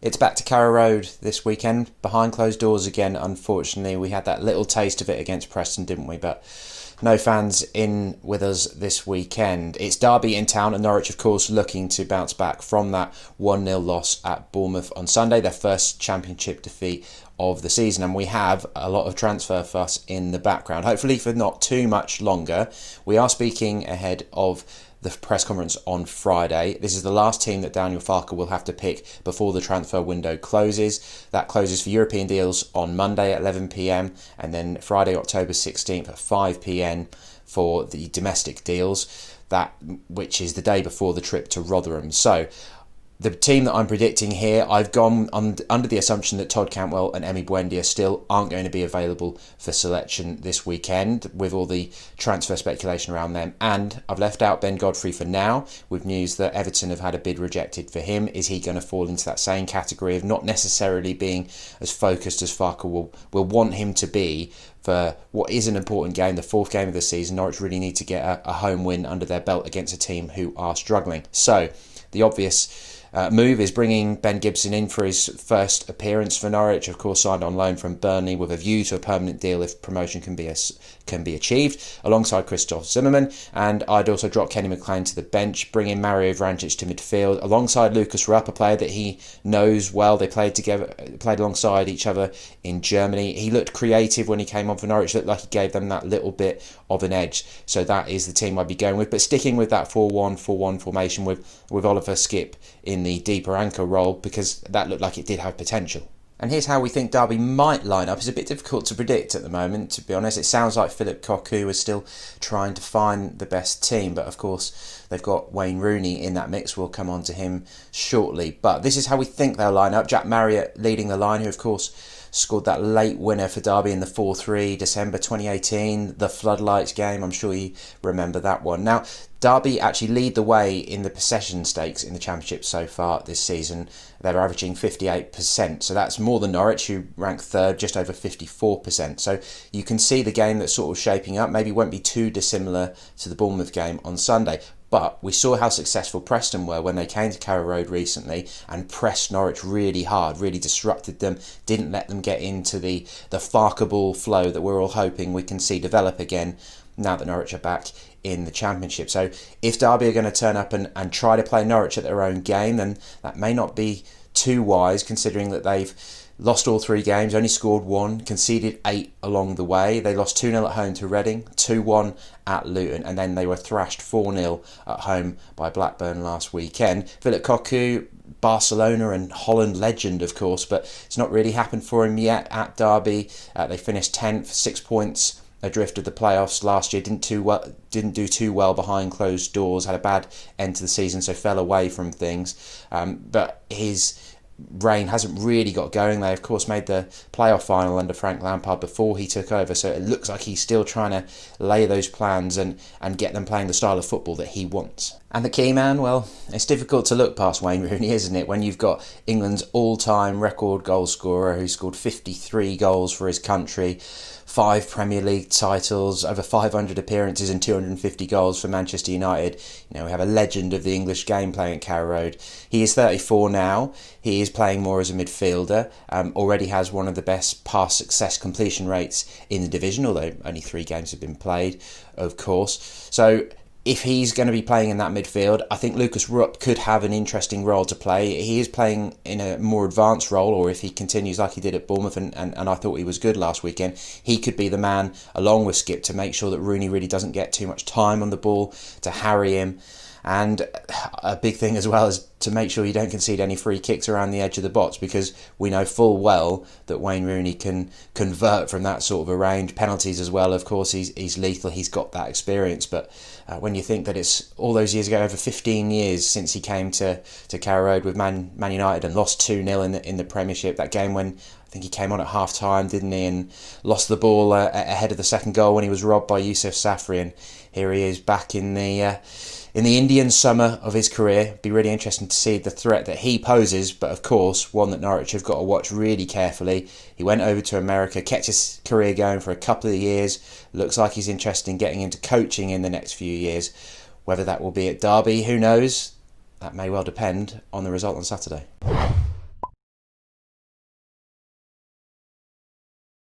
It's back to Carrow Road this weekend, behind closed doors again, unfortunately. We had that little taste of it against Preston, didn't we? But no fans in with us this weekend. It's Derby in town, and Norwich, of course, looking to bounce back from that 1-0 loss at Bournemouth on Sunday, their first championship defeat of the season. And we have a lot of transfer fuss in the background, hopefully for not too much longer. We are speaking ahead of the press conference on Friday. This is the last team that Daniel Farke will have to pick before the transfer window closes. That closes for European deals on Monday at 11 p.m. and then Friday, October 16th at 5 p.m. for the domestic deals, which is the day before the trip to Rotherham. So the team that I'm predicting here, I've gone under the assumption that Todd Cantwell and Emi Buendia still aren't going to be available for selection this weekend, with all the transfer speculation around them. And I've left out Ben Godfrey for now, with news that Everton have had a bid rejected for him. Is he going to fall into that same category of not necessarily being as focused as Farke will want him to be for what is an important game, the fourth game of the season? Norwich really need to get a home win under their belt against a team who are struggling. So the obvious move is bringing Ben Gibson in for his first appearance for Norwich, of course signed on loan from Burnley with a view to a permanent deal if promotion can be achieved, alongside Christoph Zimmerman. And I'd also drop Kenny McLean to the bench, bring in Mario Vrancic to midfield, alongside Lucas Rupp, a player that he knows well. They played alongside each other in Germany. He looked creative when he came on for Norwich, looked like he gave them that little bit of an edge. So that is the team I'd be going with, but sticking with that 4-1-4-1 formation with Oliver Skipp in the deeper anchor role, because that looked like it did have potential. And here's how we think Derby might line up. It's a bit difficult to predict at the moment, to be honest. It sounds like Philip Cocu is still trying to find the best team, but of course they've got Wayne Rooney in that mix. We'll come on to him shortly. But this is how we think they'll line up. Jack Marriott leading the line, who of course scored that late winner for Derby in the 4-3, December 2018, the floodlights game. I'm sure you remember that one. Now, Derby actually lead the way in the possession stakes in the Championship so far this season. They're averaging 58%, so that's more than Norwich, who rank third, just over 54%. So you can see the game that's sort of shaping up. Maybe won't be too dissimilar to the Bournemouth game on Sunday. But we saw how successful Preston were when they came to Carrow Road recently and pressed Norwich really hard, really disrupted them, didn't let them get into the Farke ball flow that we're all hoping we can see develop again now that Norwich are back in the Championship. So if Derby are going to turn up and try to play Norwich at their own game, then that may not be too wise, considering that they've lost all three games, only scored one, conceded 8 along the way. They lost 2-0 at home to Reading, 2-1 at Luton, and then they were thrashed 4-0 at home by Blackburn last weekend. Philip Cocu, Barcelona and Holland legend, of course, but it's not really happened for him yet at Derby. They finished 10th, 6 points adrift of the playoffs last year. Didn't do too well behind closed doors, had a bad end to the season, so fell away from things. But his reign hasn't really got going. They of course made the playoff final under Frank Lampard before he took over, so it looks like he's still trying to lay those plans and get them playing the style of football that he wants. And the key man, well, it's difficult to look past Wayne Rooney, isn't it, when you've got England's all-time record goal scorer who scored 53 goals for his country, 5 Premier League titles, over 500 appearances and 250 goals for Manchester United. You know, we have a legend of the English game playing at Carrow Road. He is 34 now. He is playing more as a midfielder. Already has one of the best pass success completion rates in the division, although only 3 games have been played, of course. So if he's going to be playing in that midfield, I think Lucas Rupp could have an interesting role to play. He is playing in a more advanced role, or if he continues like he did at Bournemouth, and I thought he was good last weekend, he could be the man, along with Skipp, to make sure that Rooney really doesn't get too much time on the ball, to harry him. And a big thing as well is to make sure you don't concede any free kicks around the edge of the box, because we know full well that Wayne Rooney can convert from that sort of a range. Penalties as well, of course, he's lethal, he's got that experience. But when you think that it's all those years ago, over 15 years since he came to Carrow Road with Man United and lost 2-0 in the Premiership, that game when I think he came on at half-time, didn't he, and lost the ball ahead of the second goal when he was robbed by Yusuf Safri. And here he is back in the Indian summer of his career. Be really interesting to see the threat that he poses, but of course one that Norwich have got to watch really carefully. He went over to America, kept his career going for a couple of years. Looks like he's interested in getting into coaching in the next few years. Whether that will be at Derby, who knows? That may well depend on the result on Saturday.